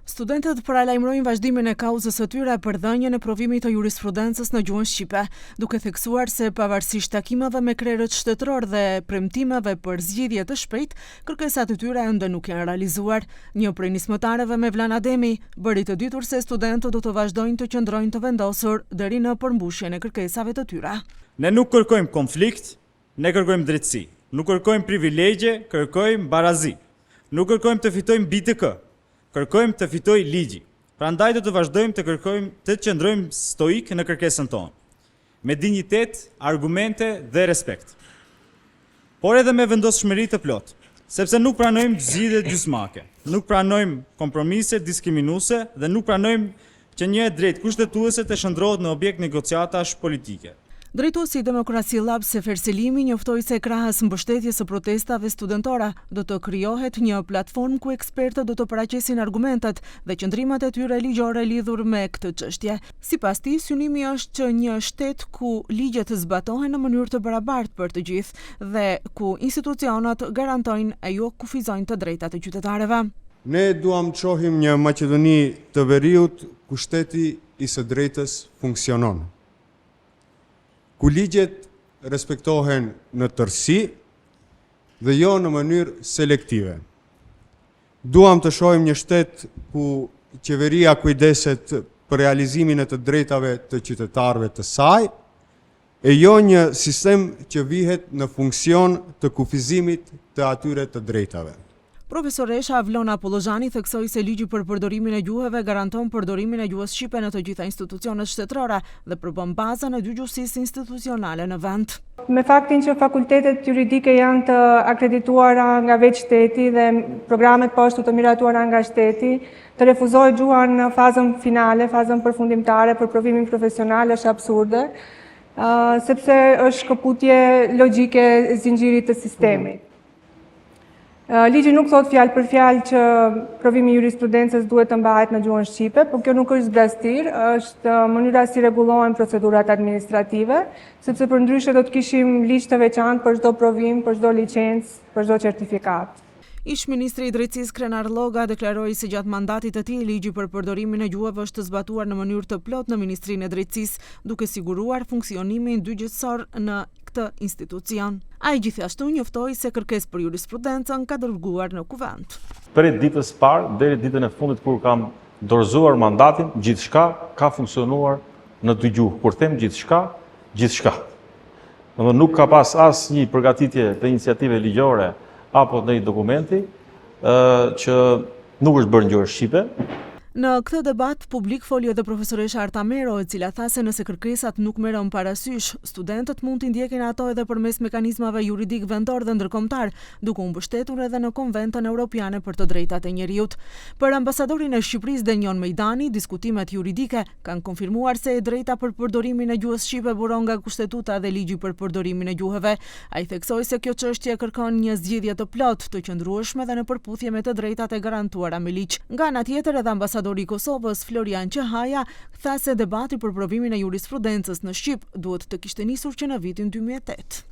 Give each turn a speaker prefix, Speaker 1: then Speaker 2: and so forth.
Speaker 1: Studentët paralajmërojnë vazhdimin e kauzës së tyre për dhënien e provimit të jurisprudencës në gjuhën shqipe, duke theksuar se pavarësisht takimeve me krerët shtetëror dhe premtimeve për zgjidhje të shpejtë, kërkesat e tyre ende nuk janë realizuar. Një prej nismëtarëve me Vlan Ademi bëri të ditur se studentët do të vazhdojnë të qëndrojnë të vendosur deri në përmbushjen e kërkesave të tyre.
Speaker 2: Ne nuk kërkojmë konflikt, ne kërkojmë drejtësi. Nuk kërkojmë privilegje, kërkojmë barazi. Nuk kërkojmë të fitojmë BTK. Kërkojmë të fitoj ligji. Prandaj do të vazhdojmë të kërkojmë të qëndrojmë stoik në kërkesën tonë, me dinjitet, argumente dhe respekt. Por edhe me vendosshmëri të plotë, sepse nuk pranojmë zgjidhje gjysmake, nuk pranojmë kompromise diskriminuese dhe nuk pranojmë që një drejt kushtetuese të shndrohet në objekt negociatash politike.
Speaker 1: Drejtuesi i Demokraci Lab Sefer Selimi njoftoi se krahas mbështetjes së protestave studentore do të krijohet një platformë ku ekspertët do të paraqesin argumentet dhe qëndrimat e tyre ligjore lidhur me këtë çështje. Sipas tij, synimi është që një shtet ku ligjet zbatohen në mënyrë të barabartë për të gjithë dhe ku institucionet garantojnë e jo kufizojnë të drejtat e qytetarëve.
Speaker 3: Ne duam të shohim një Maqedoni të Veriut ku shteti i së drejtës funksionon, ku ligjet respektohen në tërësi dhe jo në mënyrë selektive. Duam të shohim një shtet ku qeveria kujdeset për realizimin e të drejtave të qytetarëve të saj, e jo një sistem që vihet në funksion të kufizimit të atyre të drejtave.
Speaker 1: Profesoresha Vlona Apollozhani theksoi se ligji për përdorimin e gjuhëve garanton përdorimin e gjuhës shqipe në të gjitha institucionet shtetërore dhe përbën bazën e dygjësisë institucionale në vend.
Speaker 4: Me faktin që fakultetet juridike janë të akredituara nga veç shteti dhe programet poshtu të miratuara nga shteti, të refuzojë gjuha në fazën finale, fazën përfundimtare për provimin profesional është absurde, sepse është shkëputje logjike zinxhirit të sistemit. Ligji nuk thot fjalë për fjalë që provimi i jurisprudencës duhet të mbahet në gjuhën shqipe, por kjo nuk është zbraztir, është mënyra si rregullohen procedurat administrative, sepse përndryshe do të kishim ligj të veçantë për çdo provim, për çdo licencë, për çdo certifikat.
Speaker 1: Ish ministri i Drejtësisë Krenar Lloga deklaroi se gjatë mandatit të tij ligji për përdorimin e gjuhëve është zbatuar në mënyrë të plotë në Ministrinë e Drejtësisë, duke siguruar funksionimin dygjësor në këtë institucion. Ai gjithashtu njoftoi se kërkesë për jurisprudencën ka dërguar në kuvent.
Speaker 5: Prej ditës parë deri ditën e fundit kur kam dorëzuar mandatin, gjithçka ka funksionuar në dy gjuhë. Kur them gjithçka, gjithçka. Domethënë nuk ka pas asnjë përgatitje të iniciative ligjore apo në një dokumenti që nuk është bërë në gjuhën shqipe.
Speaker 1: Në këtë debat publik foli edhe profesoresha Arta Mero, e cila tha se nëse kërkesat nuk merren parasysh, studentët mund t'i ndjekin ato edhe përmes mekanizmave juridik vendor dhe ndërkombëtar, duke u mbështetur edhe në Konventën Evropiane për të drejtat e njeriut. Për ambasadorin e Shqipërisë Denion Mejdani, diskutimet juridike kanë konfirmuar se e drejta për përdorimin e gjuhës shqipe buron nga kushtetuta dhe ligji për përdorimin e gjuhëve. Ai theksoi se kjo çështje kërkon një zgjidhje të plotë, të qëndrueshme dhe në përputhje me të drejtat e garantuara me ligj. Nga ana tjetër, edhe ambasadori i Kosovës Florian Qehaja tha se debati për provimin e jurisprudencës në Shqip duhet të kishte nisur që në vitin 2008.